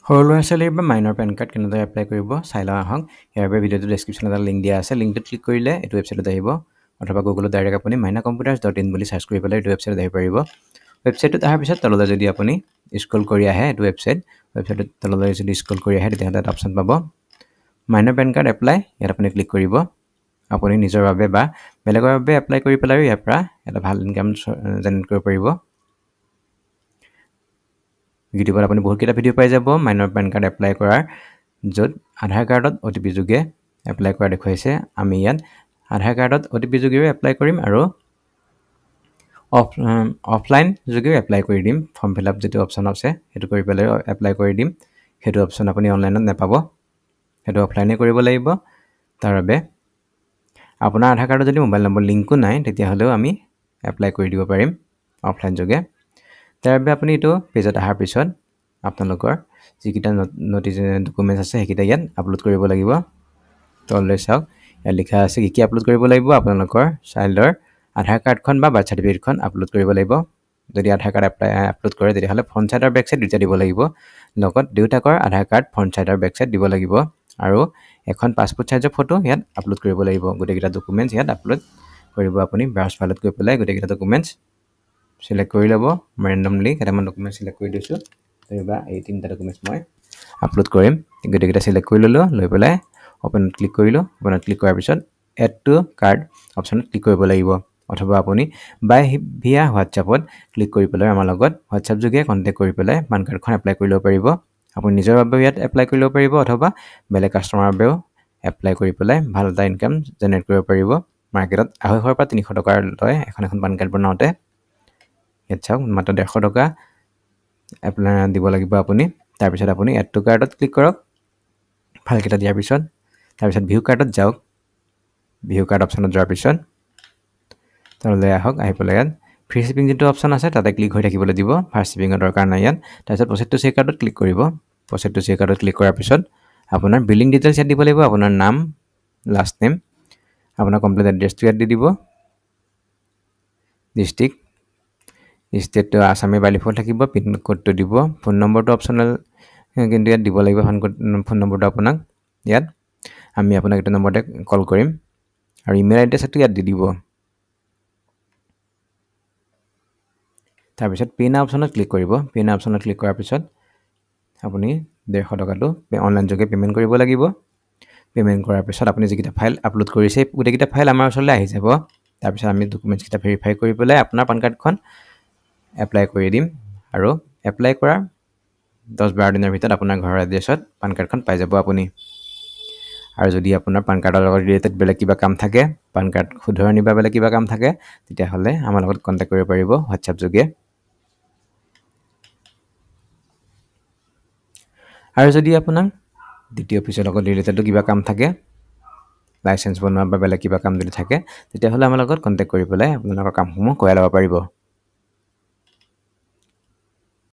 সৰু ল'ৰা ছোৱালীৰ বা মাইনৰ পেন কাৰ্ড কেনেদৰে এপ্লাই কৰিব চাই লওঁ আহক। ইয়াৰ বাবে ভিডিঅ'টো ডেছক্ৰিপশ্যনত এটা লিংক দিয়া আছে। লিংকটোত ক্লিক কৰিলে এইটো ৱেবছাইটত আহিব, অথবা গুগলত ডাইৰেক্ট আপুনি mynacomputers.in বুলি চাৰ্চ কৰি পেলাই এইটো ৱেবছাইটত আহিব পাৰিব। ৱেবছাইটটোত অহাৰ পিছত তললৈ যদি আপুনি স্ক্ৰল কৰি আহে, এইটো ৱেবছাইটত তললৈ যদি স্ক্ৰল কৰি আহে, তেতিয়াহ'লে এটা অপশ্যন পাব মাইনৰ পেন কাৰ্ড এপ্লাই। ইয়াত আপুনি ক্লিক কৰিব। আপুনি নিজৰ বাবে বা বেলেগৰ বাবে এপ্লাই কৰি পেলাইও ইয়াৰ পৰা এটা ভাল ইনকাম জেনেৰেট কৰিব পাৰিব। ইউটিউবত আপুনি বহুতকেইটা ভিডিঅ' পাই যাব মাইনৰ পেন কাৰ্ড এপ্লাই কৰাৰ, য'ত আধাৰ কাৰ্ডত OTP যোগে এপ্লাই কৰা দেখুৱাইছে। আমি ইয়াত আধাৰ কাৰ্ডত OTP যোগেও এপ্লাই কৰিম আৰু অফলাইন যোগেও এপ্লাই কৰি দিম। ফৰ্ম ফিল আপ যিটো অপশ্যন আছে সেইটো কৰি পেলাই এপ্লাই কৰি দিম। সেইটো অপশ্যন আপুনি অনলাইনত নাপাব, সেইটো অফলাইনে কৰিব লাগিব। তাৰ বাবে আপোনাৰ আধাৰ কাৰ্ডত যদি মোবাইল নম্বৰ লিংকো নাই, তেতিয়াহ'লেও আমি এপ্লাই কৰি দিব পাৰিম অফলাইন যোগে। তাৰ বাবে আপুনি এইটো পেজত অহাৰ পিছত আপোনালোকৰ যিকেইটা ডকুমেণ্টছ আছে সেইকেইটা ইয়াত আপলোড কৰিব লাগিব। তললৈ চাওক, ইয়াত লিখা আছে কি আপলোড কৰিব লাগিব। আপোনালোকৰ চাইল্ডৰ আধাৰ কাৰ্ডখন বা বাৰ্থ চাৰ্টিফিকেটখন আপলোড কৰিব লাগিব। যদি আধাৰ কাৰ্ড আপলোড কৰে, তেতিয়াহ'লে ফ্ৰণ্ট চাইড আৰু বেক চাইড দুটা দিব লাগিব। লগত দেউতাকৰ আধাৰ কাৰ্ড ফ্ৰণ্ট চাইড আৰু বেক চাইড দিব লাগিব, আৰু এখন পাছপোৰ্ট চাইজৰ ফটো ইয়াত আপলোড কৰিব লাগিব। গোটেইকেইটা ডকুমেণ্টছ ইয়াত আপলোড কৰিব। আপুনি ব্ৰাউজ ফাইলত গৈ পেলাই গোটেইকেইটা ডকুমেণ্টছ চিলেক্ট কৰি ল'ব। মই ৰেণ্ডমলি কেইটামান ডকুমেণ্ট চিলেক্ট কৰি দিছোঁ। বা এই তিনিটা ডকুমেণ্টছ মই আপলোড কৰিম। গোটেইকেইটা চিলেক্ট কৰি ল'লোঁ, লৈ পেলাই অপেনত ক্লিক কৰিলোঁ। অপেনত ক্লিক কৰাৰ পিছত এড টু কাৰ্ড অপশ্যনত ক্লিক কৰিব লাগিব, অথবা আপুনি ভিয়া হোৱাটছআপত ক্লিক কৰি পেলাই আমাৰ লগত হোৱাটছআপ যোগে কণ্টেক্ট কৰি পেলাই পান কাৰ্ডখন এপ্লাই কৰি ল'ব পাৰিব। আপুনি নিজৰ বাবেও ইয়াত এপ্লাই কৰি ল'ব পাৰিব, অথবা বেলেগ কাষ্টমাৰৰ বাবেও এপ্লাই কৰি পেলাই ভাল এটা ইনকাম জেনেৰেট কৰিব পাৰিব। মাৰ্কেটত 250 পৰা 300 টকাৰ লয় এখন পান কাৰ্ড বনাওঁতে। ইয়াত চাওক, মাত্ৰ 150 টকা এপ্লাই দিব লাগিব আপুনি। তাৰপিছত আপুনি এড টু কাৰ্ডত ক্লিক কৰক। ফাইলকেইটা দিয়াৰ পিছত তাৰপিছত ভিউ কাৰ্ডত যাওক। ভিউ কাৰ্ড অপশ্যনত যোৱাৰ পিছত তললৈ আহক। আহি পেলাই ইয়াত ফ্ৰী শ্বিপিং যিটো অপশ্যন আছে তাতে ক্লিক হৈ থাকিবলৈ দিব। ফাৰ্ষ্ট শ্বিপিঙৰ দৰকাৰ নাই ইয়াত। তাৰপিছত প্ৰচেড টু চে কাৰ্ডত ক্লিক কৰিব। প্ৰচেড টু চে কাৰ্ডত ক্লিক কৰাৰ পিছত আপোনাৰ বিলিং ডিটেইলছ ইয়াত দিব লাগিব। আপোনাৰ নাম, লাষ্ট নেম, আপোনাৰ কমপ্লিট এড্ৰেছটো ইয়াত দি দিব। ডিষ্ট্ৰিক্ট, ষ্টেটটো আছামী বাই ডিফল্ট থাকিব। পিন কোডটো দিব। ফোন নম্বৰটো অপশ্যনেল, কিন্তু ইয়াত দিব লাগিব ফোন নম্বৰটো আপোনাক। ইয়াত আমি আপোনাক এইটো নম্বৰতে কল কৰিম, আৰু ইমেইল এড্ৰেছটো ইয়াত দি দিব। তাৰপিছত পে' নাও অপশ্যনত ক্লিক কৰিব। পে' নাও অপশ্যনত ক্লিক কৰাৰ পিছত আপুনি 150 টকাটো অনলাইন যোগে পে'মেণ্ট কৰিব লাগিব। পে'মেণ্ট কৰাৰ পিছত আপুনি যিকেইটা ফাইল আপলোড কৰিছে, গোটেইকেইটা ফাইল আমাৰ ওচৰলৈ আহি যাব। তাৰপিছত আমি ডকুমেণ্টছকেইটা ভেৰিফাই কৰি পেলাই আপোনাৰ পান কাৰ্ডখন এপ্লাই কৰি দিম, আৰু এপ্লাই কৰাৰ 10-12 দিনৰ ভিতৰত আপোনাৰ ঘৰৰ এড্ৰেছত পান কাৰ্ডখন পাই যাব আপুনি। আৰু যদি আপোনাৰ পান কাৰ্ডৰ লগত ৰিলেটেড বেলেগ কিবা কাম থাকে, পান কাৰ্ড শুধৰণি বা বেলেগ কিবা কাম থাকে, তেতিয়াহ'লে আমাৰ লগত কণ্টেক্ট কৰিব পাৰিব হোৱাটছআপ যোগে। আৰু যদি আপোনাক দ্বিতীয় অফিচৰ লগত ৰিলেটেডো কিবা কাম থাকে, লাইচেঞ্চ বনোৱা বা বেলেগ কিবা কাম যদি থাকে, তেতিয়াহ'লে আমাৰ লগত কণ্টেক্ট কৰি পেলাই আপোনালোকৰ কামসমূহ কৰাই ল'ব পাৰিব।